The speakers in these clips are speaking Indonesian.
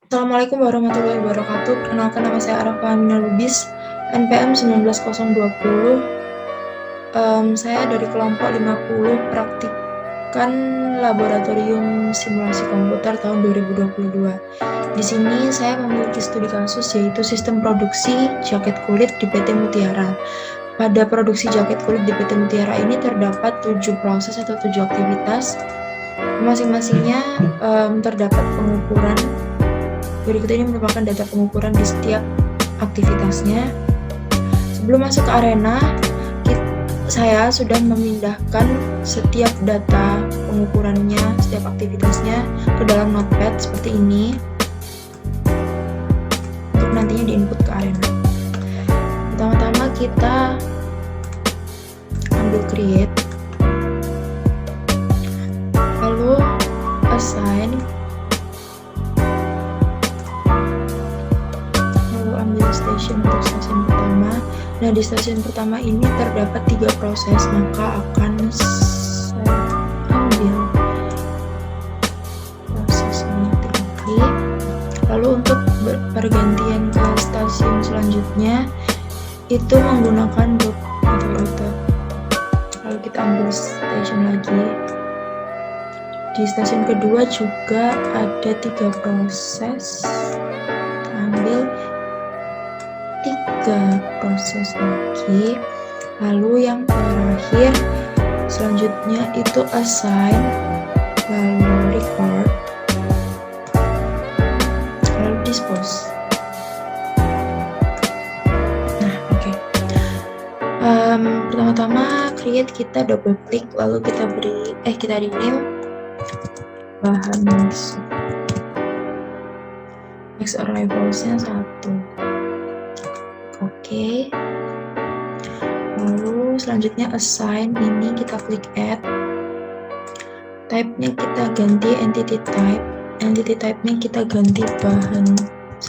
Assalamualaikum warahmatullahi wabarakatuh. Perkenalkan, nama saya Arafah Aminah Lubis, NPM 19020. Saya dari kelompok 50 praktikan laboratorium simulasi komputer tahun 2022. Di sini saya memiliki studi kasus yaitu sistem produksi jaket kulit di PT Mutiara. Pada produksi jaket kulit di PT Mutiara ini terdapat 7 proses atau 7 aktivitas. Masing-masingnya terdapat pengukuran. Berikut ini merupakan data pengukuran di setiap aktivitasnya. Sebelum masuk ke arena, saya sudah memindahkan setiap data pengukurannya, setiap aktivitasnya ke dalam notepad seperti ini untuk nantinya diinput ke arena. Pertama-tama kita ambil create, lalu assign, lalu ambil station untuk stasiun pertama. Nah, di stasiun pertama ini terdapat 3 proses, maka akan saya ambil proses ini terlebih. Lalu untuk pergantian ke stasiun selanjutnya itu menggunakan loop atau rute. Lalu kita ambil stasiun lagi. Di stasiun kedua juga ada 3 proses. Kita ambil 3 proses lagi. Lalu yang terakhir selanjutnya itu assign, lalu record, lalu dispose. Nah, oke. Pertama-tama create, kita double klik, lalu kita rename bahan masuk. Next arrivals-nya 1. Oke. Lalu selanjutnya assign, ini kita klik add. Type-nya kita ganti entity type. Entity type-nya kita ganti bahan 1.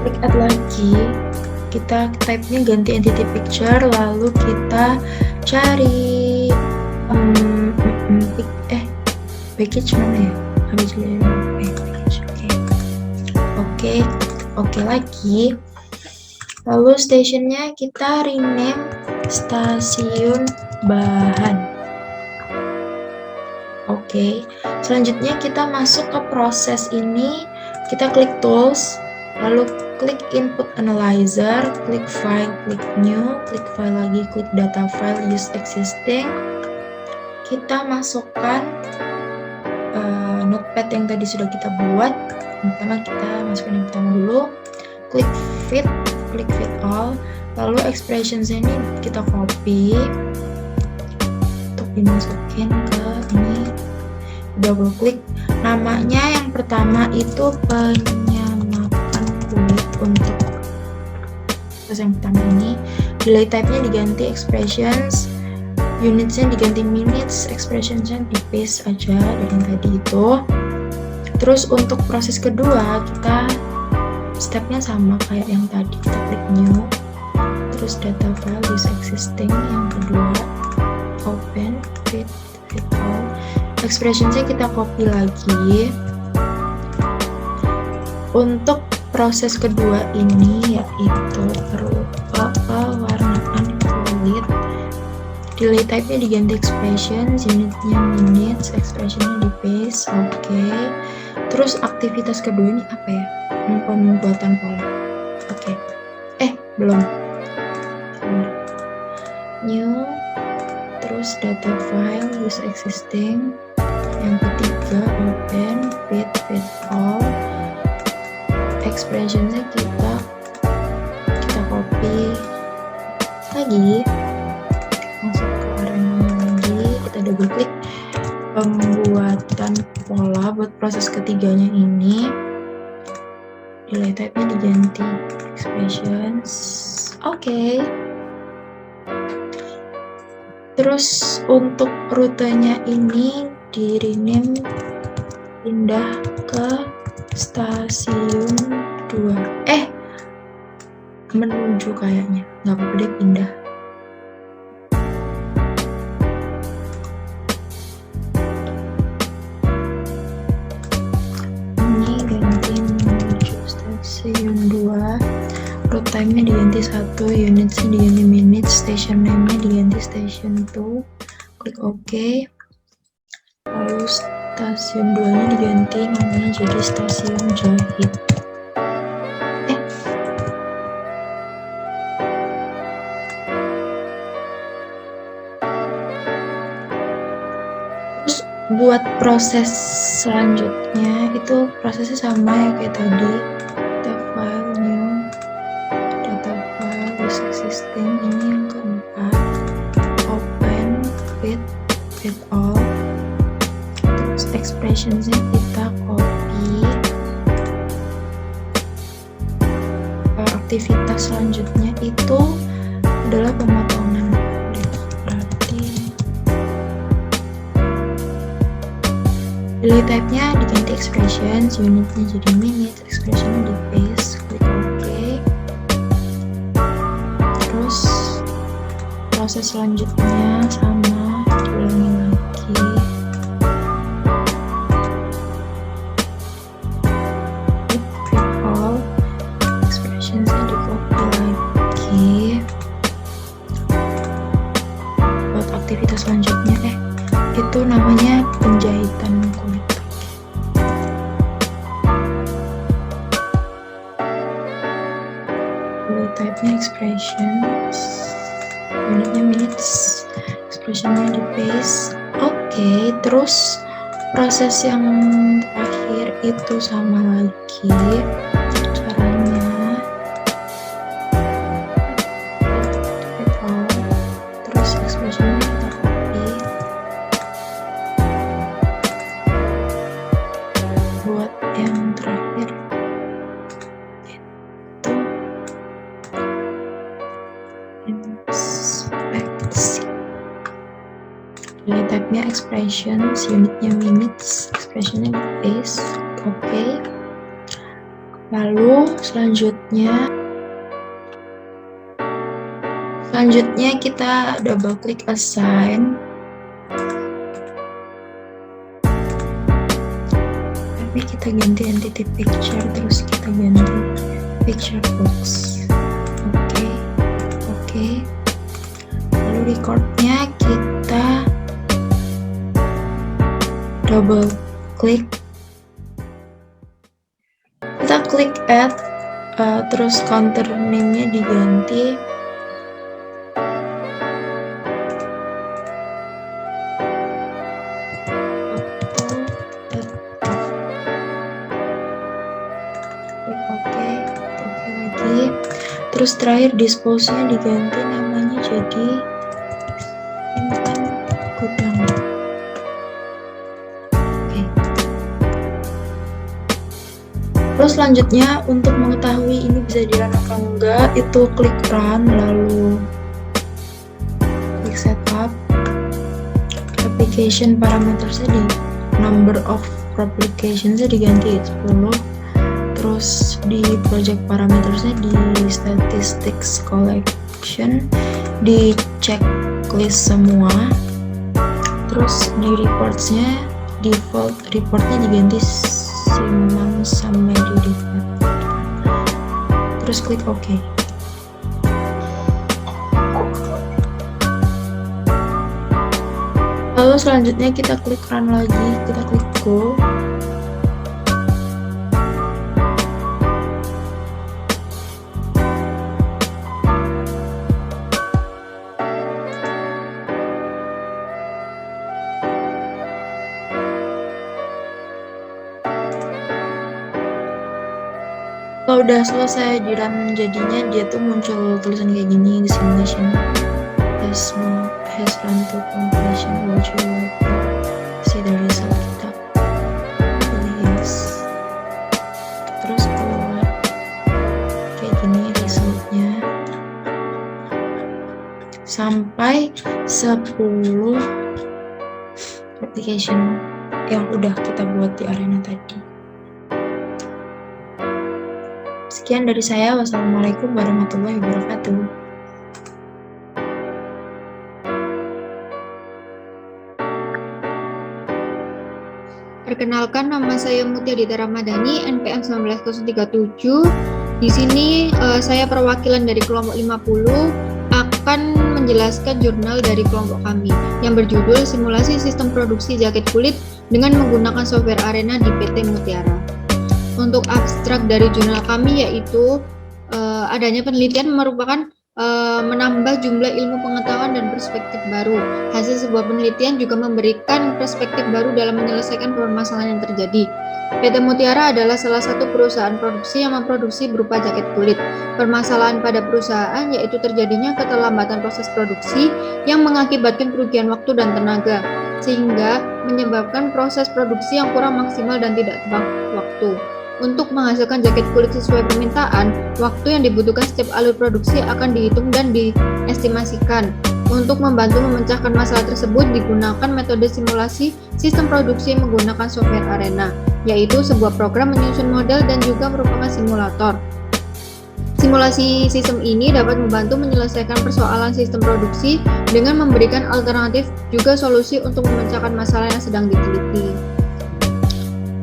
Klik add lagi. Kita type-nya ganti entity picture, lalu kita cari package mana ya? Package. Oke lagi. Lalu stationnya kita rename stasiun bahan. Oke. Selanjutnya kita masuk ke proses ini. Kita klik tools, lalu klik input analyzer, klik file, klik new, klik file lagi, klik data file, use existing. Kita masukkan notepad yang tadi sudah kita buat. Pertama kita masukkan yang pertama dulu, klik fit all, lalu expressions ini kita copy untuk dimasukin ke ini, double klik. Namanya yang pertama itu penyamakan kulit untuk terus yang pertama ini. Delay type-nya diganti expressions, unitsnya diganti minutes, expressionsnya di paste aja dari yang tadi itu. Terus untuk proses kedua kita stepnya sama kayak yang tadi, kita klik new, terus data file use existing, yang kedua open fit all, expressionsnya kita copy lagi. Untuk proses kedua ini yaitu pewarnaan kulit, delay type-nya diganti expressions, unitnya minutes, expressionnya di paste. Oke. Terus aktivitas kedua ini apa ya? Pembuatan pola. Oke. Belum. New, terus data file use existing, yang ketiga open fit all, expressionnya kita copy lagi, masuk ke arena lagi, kita double klik pembuatan pola buat proses ketiganya ini. Delay type-nya diganti expressions. Oke. Terus untuk rutenya ini di rename, pindah ke stasiun 2. Menuju kayaknya. Nggak apa-apa deh, pindah. time-nya diganti 1, units-nya diganti minutes, station name-nya diganti station 2, klik OK. Lalu stasiun 2-nya diganti namanya jadi stasiun Jahit. Terus buat proses selanjutnya itu prosesnya sama ya kayak tadi. Data file new, data file is existing, ini yang keempat. Open, fit all. Terus expressionsnya kita copy. Aktivitas selanjutnya itu adalah pemotongan. Berarti delay type-nya diganti expressions, unitnya jadi minutes, expressionnya di paste, klik OK. Terus proses selanjutnya sama, diulangi lagi. Fit all, expressionsnya di copy lagi. Buat aktivitas selanjutnya itu namanya penjahitan kulit. Type-nya expressions, unitnya minutes, expressionnya di paste. Oke, terus proses yang terakhir itu sama lagi caranya. Terus expressionnya kita copy. Buat yang terakhir itu inspeksi. Delay type-nya expressions, unitnya minutes, expressionnya di paste. Oke. Lalu selanjutnya kita double klik assign. Tapi kita ganti entity picture, terus kita ganti picture box. Oke. Lalu recordnya kita double klik. Kita klik add, terus counter name-nya diganti terus terakhir dispose-nya diganti namanya jadi simpan gudang. Oke. Terus selanjutnya untuk mengetahui ini bisa di-run atau enggak, itu klik run, lalu klik setup. Application parametersnya di number of applications-nya diganti 10. Terus di project parametersnya di statistics collection di checklist semua. Terus di reportsnya default reportnya diganti simpan sampai di default. Terus klik OK. Lalu selanjutnya kita klik run lagi, kita klik go. Kalau udah selesai di run jadinya dia tuh muncul tulisan kayak gini, the simulation has run to completion. Would you like to see the result? Kita pilih yes. Terus keluar kayak gini resultnya sampai 10 application yang udah kita buat di arena tadi. Sekian dari saya. Wassalamualaikum warahmatullahi wabarakatuh. Perkenalkan, nama saya Mutia Dita Ramadhani, NPM 19037. Di sini saya perwakilan dari kelompok 50 akan menjelaskan jurnal dari kelompok kami yang berjudul Simulasi Sistem Produksi Jaket Kulit dengan menggunakan software Arena di PT Mutiara. Untuk abstrak dari jurnal kami yaitu adanya penelitian merupakan menambah jumlah ilmu pengetahuan dan perspektif baru. Hasil sebuah penelitian juga memberikan perspektif baru dalam menyelesaikan permasalahan yang terjadi. PT Mutiara adalah salah satu perusahaan produksi yang memproduksi berupa jaket kulit. Permasalahan pada perusahaan yaitu terjadinya keterlambatan proses produksi yang mengakibatkan kerugian waktu dan tenaga, sehingga menyebabkan proses produksi yang kurang maksimal dan tidak tepat waktu. Untuk menghasilkan jaket kulit sesuai permintaan, waktu yang dibutuhkan setiap alur produksi akan dihitung dan diestimasikan. Untuk membantu memecahkan masalah tersebut, digunakan metode simulasi sistem produksi menggunakan software Arena, yaitu sebuah program menyusun model dan juga merupakan simulator. Simulasi sistem ini dapat membantu menyelesaikan persoalan sistem produksi dengan memberikan alternatif juga solusi untuk memecahkan masalah yang sedang diteliti.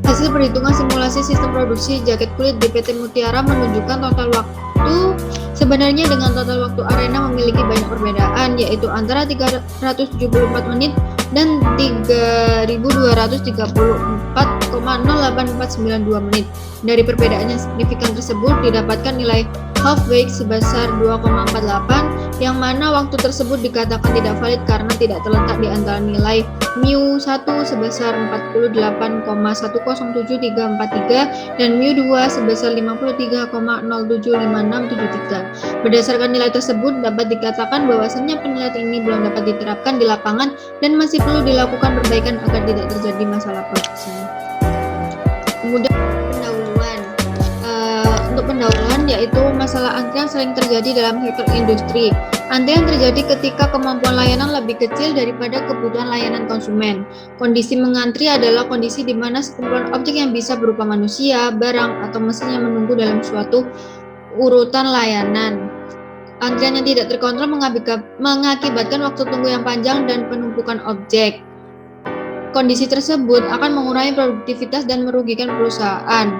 Hasil perhitungan simulasi sistem produksi jaket kulit di PT Mutiara menunjukkan total waktu sebenarnya dengan total waktu Arena memiliki banyak perbedaan, yaitu antara 374 menit dan 3.234,08492 menit. Dari perbedaan yang signifikan tersebut didapatkan nilai half-wake sebesar 2,48, yang mana waktu tersebut dikatakan tidak valid karena tidak terletak di antara nilai mu1 sebesar 48,107343 dan mu2 sebesar 53,075673. Berdasarkan nilai tersebut dapat dikatakan bahwasannya penelitian ini belum dapat diterapkan di lapangan dan masih perlu dilakukan perbaikan agar tidak terjadi masalah produksi. Kemudian pendahuluan. Untuk pendahuluan yaitu masalah antrian sering terjadi dalam sektor industri. Antrian terjadi ketika kemampuan layanan lebih kecil daripada kebutuhan layanan konsumen. Kondisi mengantri adalah kondisi di mana sekumpulan objek yang bisa berupa manusia, barang, atau mesin yang menunggu dalam suatu urutan layanan. Antrian yang tidak terkontrol mengakibatkan waktu tunggu yang panjang dan penumpukan objek. Kondisi tersebut akan mengurangi produktivitas dan merugikan perusahaan.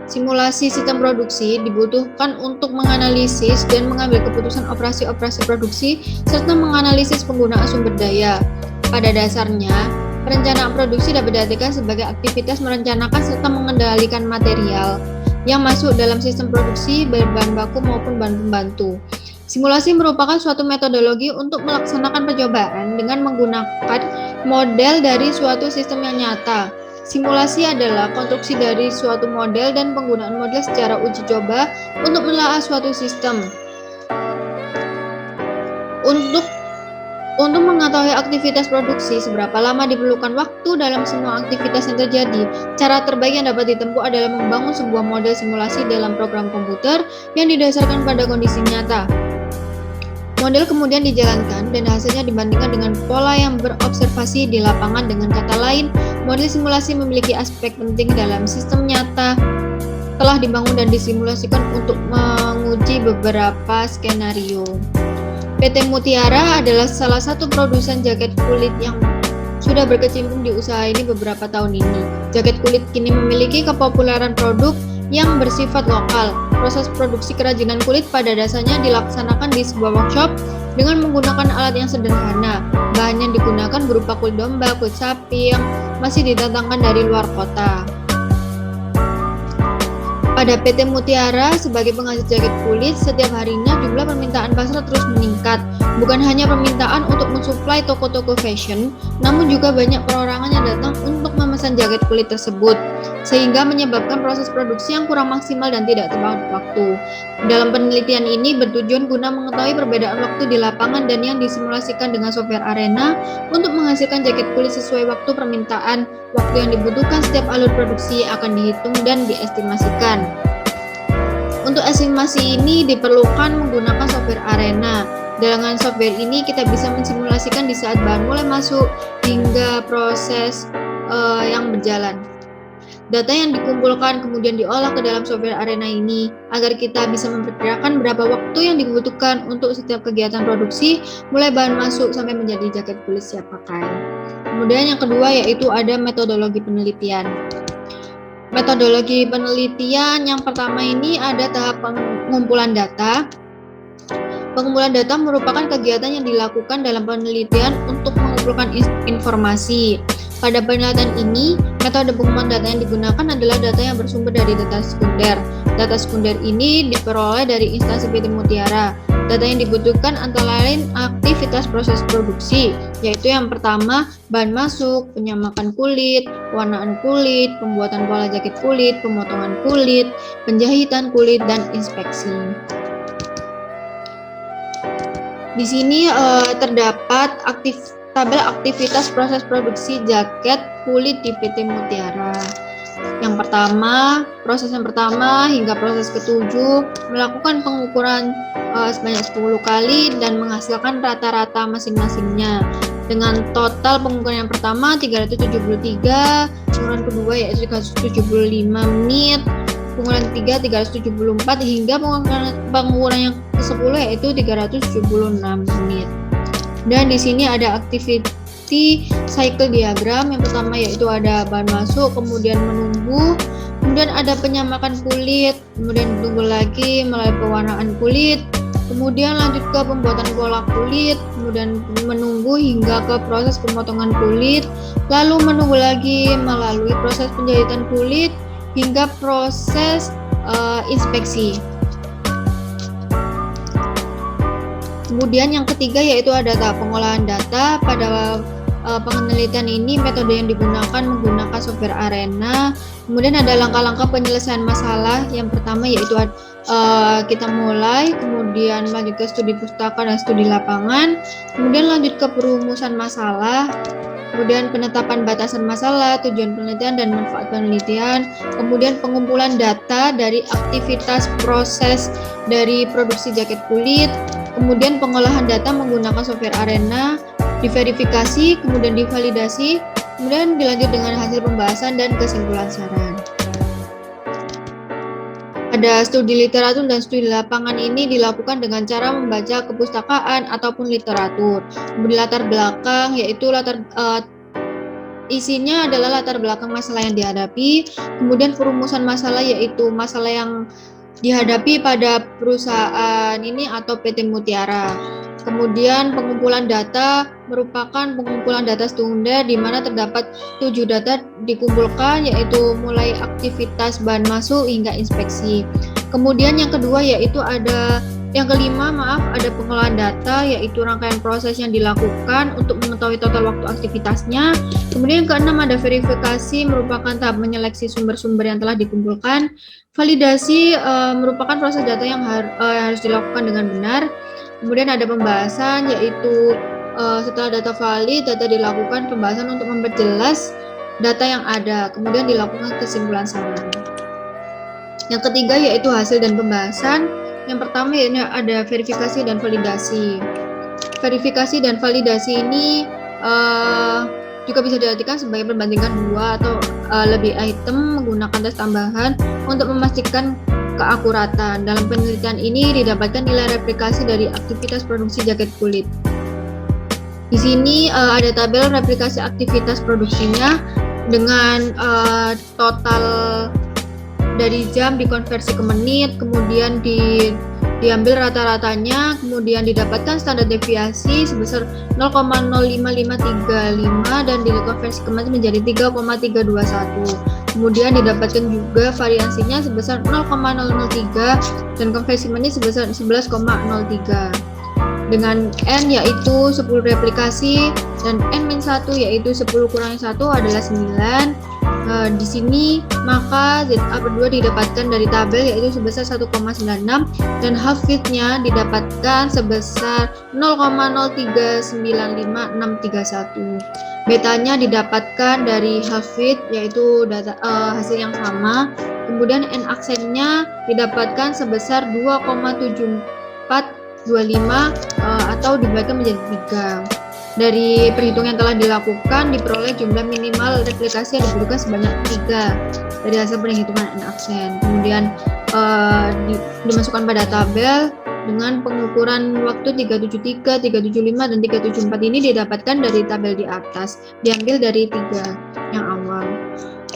Simulasi sistem produksi dibutuhkan untuk menganalisis dan mengambil keputusan operasi-operasi produksi serta menganalisis penggunaan sumber daya. Pada dasarnya, perencanaan produksi dapat diartikan sebagai aktivitas merencanakan serta mengendalikan material yang masuk dalam sistem produksi, baik bahan baku maupun bahan pembantu. Simulasi merupakan suatu metodologi untuk melaksanakan percobaan dengan menggunakan model dari suatu sistem yang nyata. Simulasi adalah konstruksi dari suatu model dan penggunaan model secara uji coba untuk menelaah suatu sistem. Untuk mengetahui aktivitas produksi, seberapa lama diperlukan waktu dalam semua aktivitas yang terjadi, cara terbaik yang dapat ditempuh adalah membangun sebuah model simulasi dalam program komputer yang didasarkan pada kondisi nyata. Model kemudian dijalankan dan hasilnya dibandingkan dengan pola yang berobservasi di lapangan. Dengan kata lain, model simulasi memiliki aspek penting dalam sistem nyata telah dibangun dan disimulasikan untuk menguji beberapa skenario. PT Mutiara adalah salah satu produsen jaket kulit yang sudah berkecimpung di usaha ini beberapa tahun ini. Jaket kulit kini memiliki kepopuleran produk yang bersifat lokal. Proses produksi kerajinan kulit pada dasarnya dilaksanakan di sebuah workshop dengan menggunakan alat yang sederhana. Bahan yang digunakan berupa kulit domba, kulit sapi yang masih didatangkan dari luar kota. Pada PT Mutiara sebagai penghasil jaket kulit, setiap harinya jumlah permintaan pasar terus meningkat. Bukan hanya permintaan untuk mensuplai toko-toko fashion, namun juga banyak perorangan yang datang untuk memesan jaket kulit tersebut, sehingga menyebabkan proses produksi yang kurang maksimal dan tidak tepat waktu. Dalam penelitian ini bertujuan guna mengetahui perbedaan waktu di lapangan dan yang disimulasikan dengan software Arena untuk menghasilkan jaket kulit sesuai waktu permintaan. Waktu yang dibutuhkan setiap alur produksi akan dihitung dan diestimasikan. Untuk estimasi ini diperlukan menggunakan software Arena. Dengan software ini kita bisa mensimulasikan di saat bahan mulai masuk hingga proses yang berjalan. Data yang dikumpulkan kemudian diolah ke dalam software Arena ini agar kita bisa memperkirakan berapa waktu yang dibutuhkan untuk setiap kegiatan produksi mulai bahan masuk sampai menjadi jaket kulit siap pakai. Kemudian yang kedua yaitu ada metodologi penelitian. Metodologi penelitian yang pertama ini ada tahap pengumpulan data. Pengumpulan data merupakan kegiatan yang dilakukan dalam penelitian untuk mengumpulkan informasi. Pada penelitian ini, metode pengumpulan data yang digunakan adalah data yang bersumber dari data sekunder. Data sekunder ini diperoleh dari instansi PT Mutiara. Data yang dibutuhkan antara lain aktivitas proses produksi, yaitu yang pertama bahan masuk, penyamakan kulit, pewarnaan kulit, pembuatan pola jaket kulit, pemotongan kulit, penjahitan kulit, dan inspeksi. Di sini terdapat tabel aktivitas proses produksi jaket kulit di PT Mutiara. Proses yang pertama hingga proses ke-7 melakukan pengukuran sebanyak 10 kali dan menghasilkan rata-rata masing-masingnya. Dengan total pengukuran yang pertama 373, pengukuran kedua yaitu 375 menit, pengukuran ketiga 374 hingga pengukuran yang ke-10 yaitu 376 menit. Dan di sini ada activity cycle diagram. Yang pertama yaitu ada bahan masuk, kemudian menunggu, kemudian ada penyamakan kulit, kemudian menunggu lagi melalui pewarnaan kulit, kemudian lanjut ke pembuatan pola kulit, kemudian menunggu hingga ke proses pemotongan kulit, lalu menunggu lagi melalui proses penjahitan kulit hingga proses inspeksi. Kemudian yang ketiga yaitu ada tahap pengolahan data. Pada penelitian ini metode yang digunakan menggunakan software Arena. Kemudian ada langkah-langkah penyelesaian masalah. Yang pertama yaitu kita mulai, kemudian lanjut ke studi pustaka dan studi lapangan, kemudian lanjut ke perumusan masalah, kemudian penetapan batasan masalah, tujuan penelitian dan manfaat penelitian, kemudian pengumpulan data dari aktivitas proses dari produksi jaket kulit, kemudian pengolahan data menggunakan software Arena, diverifikasi, kemudian divalidasi, kemudian dilanjut dengan hasil pembahasan dan kesimpulan saran. Ada studi literatur dan studi lapangan ini dilakukan dengan cara membaca kepustakaan ataupun literatur. Kemudian latar belakang yaitu isinya adalah latar belakang masalah yang dihadapi, kemudian perumusan masalah yaitu masalah yang dihadapi pada perusahaan ini atau PT Mutiara. Kemudian pengumpulan data merupakan pengumpulan data sekunder di mana terdapat 7 data dikumpulkan yaitu mulai aktivitas bahan masuk hingga inspeksi. Kemudian yang kedua yaitu ada ada pengolahan data yaitu rangkaian proses yang dilakukan untuk mengetahui total waktu aktivitasnya. Kemudian yang keenam ada verifikasi merupakan tahap menyeleksi sumber-sumber yang telah dikumpulkan. Validasi merupakan proses data yang harus dilakukan dengan benar. Kemudian ada pembahasan yaitu setelah data valid, data dilakukan pembahasan untuk memperjelas data yang ada. Kemudian dilakukan kesimpulan saran. Yang ketiga yaitu hasil dan pembahasan. Yang pertama yaitu ada verifikasi dan validasi. Verifikasi dan validasi ini juga bisa diartikan sebagai perbandingan 2 atau lebih item menggunakan tes tambahan untuk memastikan keakuratan. Dalam penelitian ini didapatkan nilai replikasi dari aktivitas produksi jaket kulit. Di sini ada tabel replikasi aktivitas produksinya dengan total dari jam dikonversi ke menit, kemudian diambil rata-ratanya, kemudian didapatkan standar deviasi sebesar 0,05535 dan dikonversi ke menit menjadi 3,321. Kemudian didapatkan juga variansinya sebesar 0,003 dan konversi menit sebesar 11,03. Dengan N yaitu 10 replikasi dan N-1 yaitu 10 kurangi 1 adalah 9. Di sini maka ZA/2 didapatkan dari tabel yaitu sebesar 1,96 dan half width-nya didapatkan sebesar 0,0395631. Betanya didapatkan dari half width yaitu hasil yang sama. Kemudian N aksennya didapatkan sebesar 2,7425 atau dibagikan menjadi 3. Dari perhitungan yang telah dilakukan diperoleh jumlah minimal replikasi yang dibutuhkan sebanyak 3 dari hasil perhitungan N aksen. Kemudian dimasukkan pada tabel dengan pengukuran waktu 373, 375 dan 374 ini didapatkan dari tabel di atas, diambil dari 3 yang awal.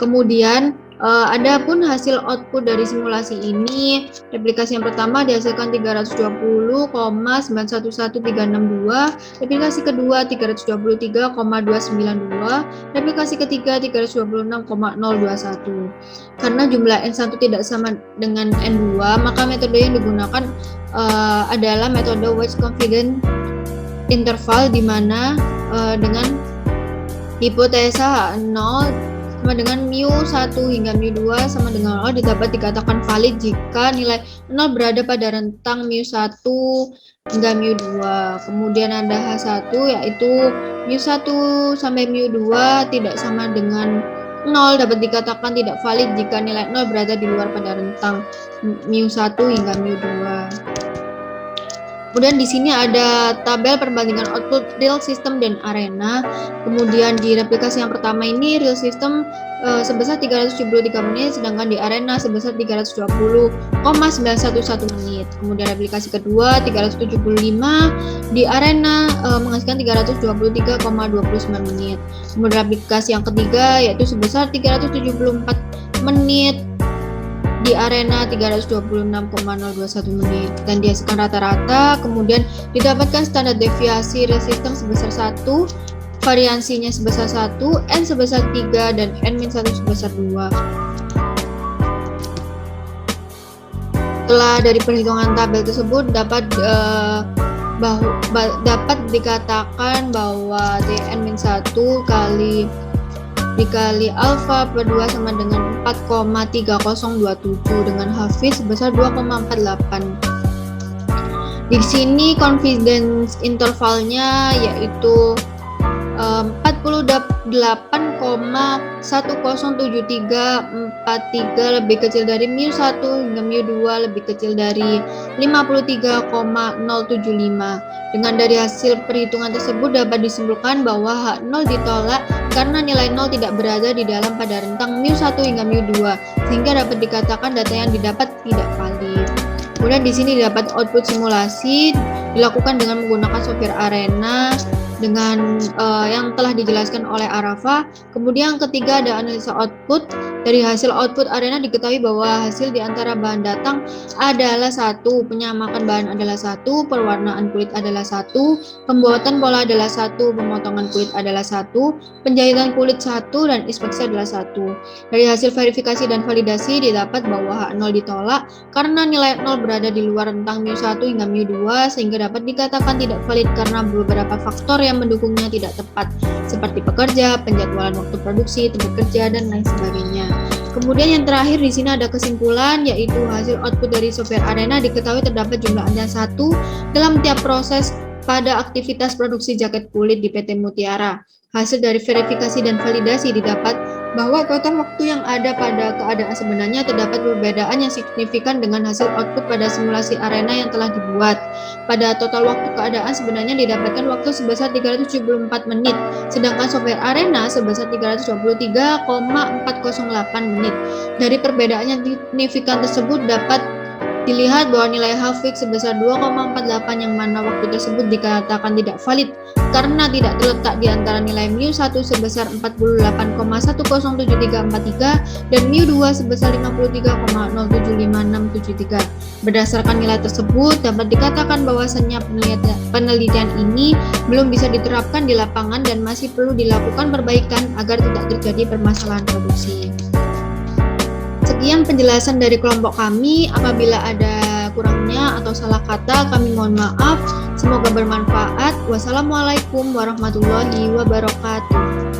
Kemudian Adapun hasil output dari simulasi ini, replikasi yang pertama dihasilkan 320,911362, replikasi kedua 323,292, replikasi ketiga 326,021. Karena jumlah N1 tidak sama dengan N2, maka metode yang digunakan adalah metode Wedge Confidence Interval, di mana dengan hipotesa H0 sama dengan mu1 hingga mu2 sama dengan 0 dapat dikatakan valid jika nilai 0 berada pada rentang mu1 hingga mu2. Kemudian ada H1 yaitu mu1 sampai mu2 tidak sama dengan 0 dapat dikatakan tidak valid jika nilai 0 berada di luar pada rentang mu1 hingga mu2. Kemudian di sini ada tabel perbandingan output real system dan arena. Kemudian di replikasi yang pertama ini real system sebesar 373 menit, sedangkan di arena sebesar 320,911 menit. Kemudian replikasi kedua 375 di arena menghasilkan 323,29 menit. Kemudian replikasi yang ketiga yaitu sebesar 374 menit, di arena 326,021 menit, dan dihasilkan rata-rata. Kemudian didapatkan standar deviasi real system sebesar 1, variansinya sebesar 1, N sebesar 3, dan N-1 sebesar 2. Setelah dari perhitungan tabel tersebut dapat dikatakan bahwa Tn-1 dikali alfa per 2 sama dengan 4,3027 dengan Hafiz sebesar 2,48. Di sini confidence intervalnya yaitu 48,107343 lebih kecil dari mu1 hingga mu2 lebih kecil dari 53,075. Dengan dari hasil perhitungan tersebut dapat disimpulkan bahwa H0 ditolak karena nilai 0 tidak berada di dalam pada rentang mu1 hingga mu2, sehingga dapat dikatakan data yang didapat tidak valid. Kemudian di sini dapat output simulasi dilakukan dengan menggunakan software arena dengan yang telah dijelaskan oleh Arafa. Kemudian yang ketiga ada analisa output. Dari hasil output arena diketahui bahwa hasil di antara bahan datang adalah 1, penyamakan bahan adalah 1, perwarnaan kulit adalah 1, pembuatan pola adalah 1, pemotongan kulit adalah 1, penjahitan kulit 1, dan inspeksi adalah 1. Dari hasil verifikasi dan validasi didapat bahwa H0 ditolak karena nilai 0 berada di luar rentang mu1 hingga mu2, sehingga dapat dikatakan tidak valid karena beberapa faktor yang mendukungnya tidak tepat, seperti pekerja, penjadwalan waktu produksi, tempat kerja, dan lain sebagainya. Kemudian yang terakhir di sini ada kesimpulan, yaitu hasil output dari software arena diketahui terdapat jumlah anjing 1 dalam tiap proses pada aktivitas produksi jaket kulit di PT Mutiara. Hasil dari verifikasi dan validasi didapat bahwa total waktu yang ada pada keadaan sebenarnya terdapat perbedaan yang signifikan dengan hasil output pada simulasi arena yang telah dibuat. Pada total waktu keadaan sebenarnya didapatkan waktu sebesar 374 menit, sedangkan software arena sebesar 323,408 menit. Dari perbedaan yang signifikan tersebut dapat dilihat bahwa nilai H-fix sebesar 2,48 yang mana waktu tersebut dikatakan tidak valid karena tidak terletak di antara nilai mu1 sebesar 48,107343 dan mu2 sebesar 53,075673. Berdasarkan nilai tersebut dapat dikatakan bahwasannya penelitian ini belum bisa diterapkan di lapangan dan masih perlu dilakukan perbaikan agar tidak terjadi permasalahan produksi. Sekian penjelasan dari kelompok kami. Apabila ada kurangnya atau salah kata, kami mohon maaf. Semoga bermanfaat. Wassalamualaikum warahmatullahi wabarakatuh.